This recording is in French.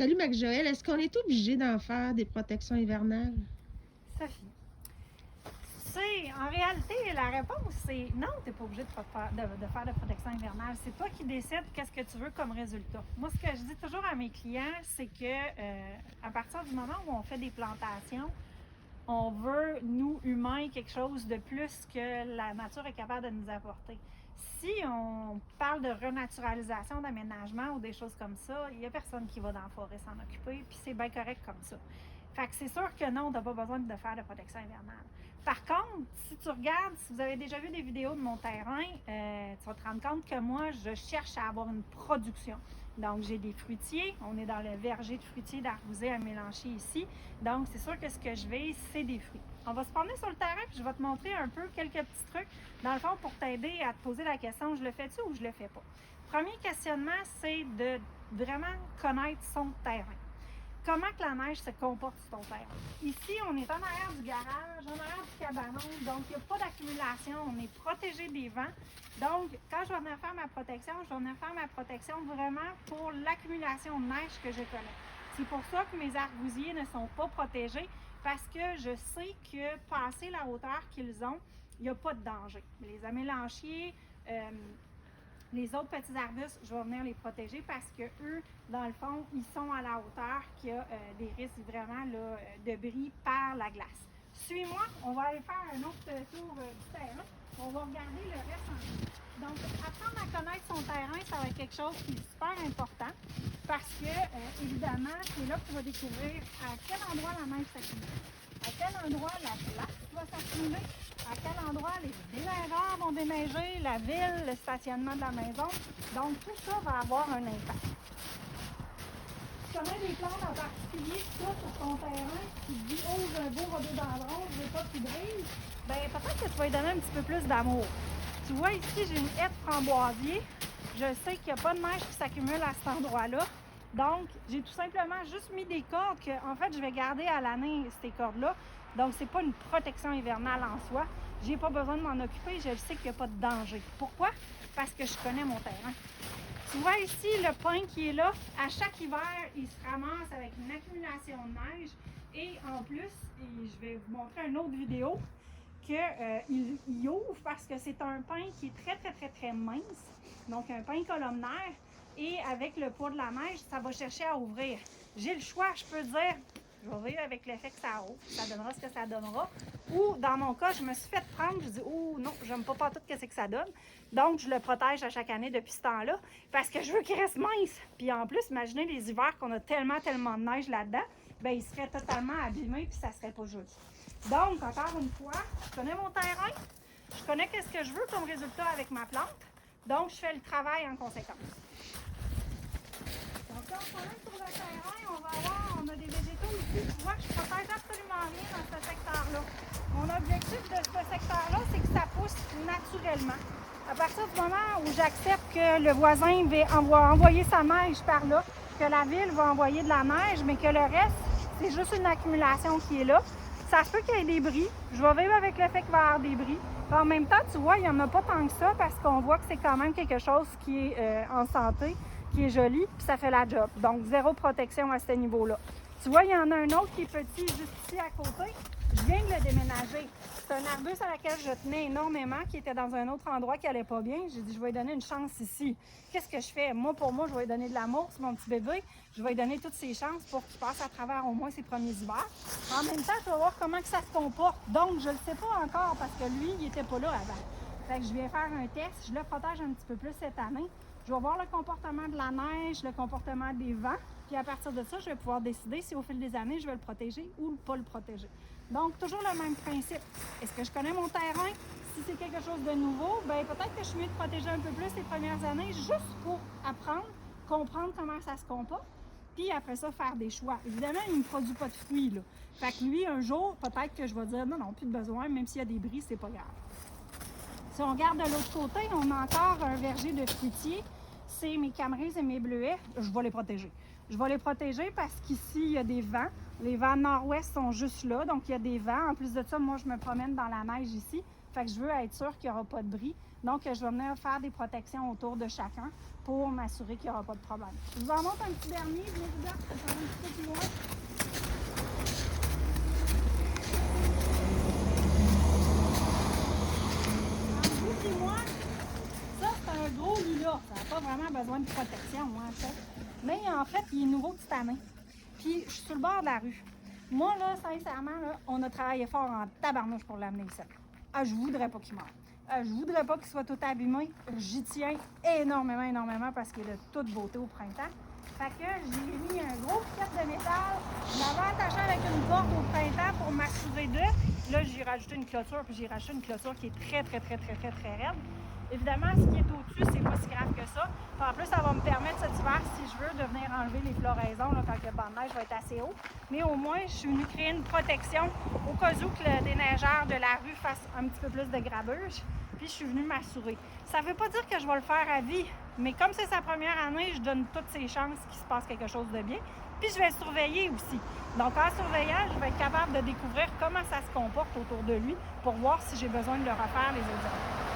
Salut Mac-Joël, est-ce qu'on est obligé d'en faire des protections hivernales? Sophie. En réalité, la réponse, c'est non, tu n'es pas obligé de faire de protection hivernale. C'est toi qui décides qu'est-ce que tu veux comme résultat. Moi, ce que je dis toujours à mes clients, c'est que à partir du moment où on fait des plantations, on veut, nous, humains, quelque chose de plus que la nature est capable de nous apporter. Si on parle de renaturalisation, d'aménagement ou des choses comme ça, il n'y a personne qui va dans la forêt s'en occuper, puis c'est bien correct comme ça. Fait que c'est sûr que non, tu n'as pas besoin de faire de protection hivernale. Par contre, si tu regardes, si vous avez déjà vu des vidéos de mon terrain, tu vas te rendre compte que moi, je cherche à avoir une production. Donc, j'ai des fruitiers. On est dans le verger de fruitiers d'Argouzet à Mélancher ici. Donc, c'est sûr que ce que je vais, c'est des fruits. On va se promener sur le terrain, puis je vais te montrer un peu quelques petits trucs, dans le fond, pour t'aider à te poser la question, je le fais-tu ou je le fais pas? Premier questionnement, c'est de vraiment connaître son terrain. Comment que la neige se comporte sur ton terrain? Ici, on est en arrière du garage, en arrière du cabanon, donc il n'y a pas d'accumulation, on est protégé des vents. Donc, quand je vais venir faire ma protection, je vais venir faire ma protection vraiment pour l'accumulation de neige que je connais. C'est pour ça que mes arbousiers ne sont pas protégés, parce que je sais que passé la hauteur qu'ils ont, il n'y a pas de danger. Les amélanchiers, les autres petits arbustes, je vais venir les protéger parce que eux, dans le fond, ils sont à la hauteur qu'il y a des risques vraiment là, de bris par la glace. Suis-moi, on va aller faire un autre tour du terrain. On va regarder le reste en ligne. Donc, apprendre à connaître son terrain, ça va être quelque chose qui est super important parce que, évidemment, c'est là que tu vas découvrir à quel endroit la neige s'accumule, à quel endroit la glace va s'accumuler, à quel endroit les déneigeurs vont déneiger, la ville, le stationnement de la maison. Donc, tout ça va avoir un impact. Tu connais des plantes en particulier, toi, sur ton terrain, tu te dis, oh, j'ai un beau rhododendron, je veux pas qu'il brille. Bien, peut-être que tu vas lui donner un petit peu plus d'amour. Tu vois, ici, j'ai une haie de framboisier. Je sais qu'il n'y a pas de neige qui s'accumule à cet endroit-là. Donc, j'ai tout simplement juste mis des cordes que, en fait, je vais garder à l'année, ces cordes-là. Donc, c'est pas une protection hivernale en soi. J'ai pas besoin de m'en occuper. Je sais qu'il n'y a pas de danger. Pourquoi? Parce que je connais mon terrain. Tu vois ici le pin qui est là. À chaque hiver, il se ramasse avec une accumulation de neige. Et en plus, je vais vous montrer une autre vidéo, qu'il ouvre parce que c'est un pin qui est très, très, très, très mince. Donc, un pin colonnaire. Et avec le poids de la neige, ça va chercher à ouvrir. J'ai le choix, je peux dire, je vais vivre avec l'effet que ça ouvre, ça donnera ce que ça donnera. Ou, dans mon cas, je me suis fait prendre, je dis, oh non, j'aime pas tout ce que ça donne. Donc, je le protège à chaque année depuis ce temps-là, parce que je veux qu'il reste mince. Puis en plus, imaginez les hivers qu'on a tellement de neige là-dedans, bien, il serait totalement abîmé, puis ça serait pas joli. Donc, encore une fois, je connais mon terrain, je connais ce que je veux comme résultat avec ma plante, donc je fais le travail en conséquence. Donc là, on est sur le terrain, on a des végétaux ici. Tu vois, je protège absolument rien dans ce secteur-là. Mon objectif de ce secteur-là, c'est que ça pousse naturellement. À partir du moment où j'accepte que le voisin va envoyer sa neige par là, que la ville va envoyer de la neige, mais que le reste, c'est juste une accumulation qui est là, ça se peut qu'il y ait des bris. Je vais vivre avec le fait qu'il va y avoir des bris. Puis en même temps, tu vois, il n'y en a pas tant que ça parce qu'on voit que c'est quand même quelque chose qui est en santé, qui est joli, puis ça fait la job. Donc, zéro protection à ce niveau-là. Tu vois, il y en a un autre qui est petit juste ici à côté. Je viens de le déménager. C'est un arbuste à laquelle je tenais énormément, qui était dans un autre endroit qui allait pas bien. J'ai dit, je vais lui donner une chance ici. Qu'est-ce que je fais? Moi, pour moi, je vais lui donner de l'amour. C'est mon petit bébé. Je vais lui donner toutes ses chances pour qu'il passe à travers au moins ses premiers hivers. En même temps, tu vas voir comment que ça se comporte. Donc, je ne le sais pas encore parce que lui, il n'était pas là avant. Fait que je viens faire un test. Je le protège un petit peu plus cette année. Je vais voir le comportement de la neige, le comportement des vents. Puis à partir de ça, je vais pouvoir décider si au fil des années, je vais le protéger ou pas le protéger. Donc, toujours le même principe. Est-ce que je connais mon terrain? Si c'est quelque chose de nouveau, bien peut-être que je suis mieux de protéger un peu plus les premières années juste pour apprendre, comprendre comment ça se comporte. Puis après ça, faire des choix. Évidemment, il ne produit pas de fruits, là. Fait que lui, un jour, peut-être que je vais dire non, plus de besoin, même s'il y a des bris, c'est pas grave. Si on regarde de l'autre côté, on a encore un verger de fruitiers. C'est mes camerises et mes bleuets. Je vais les protéger. Je vais les protéger parce qu'ici, il y a des vents. Les vents nord-ouest sont juste là, donc il y a des vents. En plus de ça, moi, je me promène dans la neige ici. Fait que je veux être sûre qu'il n'y aura pas de bris. Donc, je vais venir faire des protections autour de chacun pour m'assurer qu'il n'y aura pas de problème. Je vous en montre un petit dernier. Viens vous de protection, moi, en fait. Mais en fait, il est nouveau cette année. Puis, je suis sur le bord de la rue. Moi, là, sincèrement, là, on a travaillé fort en tabarnouche pour l'amener ici. Ah, je voudrais pas qu'il meure. Je voudrais pas qu'il soit tout abîmé. J'y tiens énormément parce qu'il est de toute beauté au printemps. Fait que j'ai mis un gros piquet de métal. Je l'avais attaché avec une corde au printemps pour m'assurer de. Là, j'ai rajouté une clôture, puis j'ai rajouté une clôture qui est très raide. Évidemment, ce qui est au-dessus, c'est pas si grave que ça. Puis en plus, ça va me permettre cet hiver, si je veux, de venir enlever les floraisons là, quand le banc de neige va être assez haut. Mais au moins, je suis venue créer une protection au cas où que le déneigeur de la rue fasse un petit peu plus de grabuge. Puis je suis venue m'assurer. Ça ne veut pas dire que je vais le faire à vie, mais comme c'est sa première année, je donne toutes ses chances qu'il se passe quelque chose de bien. Puis je vais surveiller aussi. Donc en surveillant, je vais être capable de découvrir comment ça se comporte autour de lui pour voir si j'ai besoin de le refaire les autres années.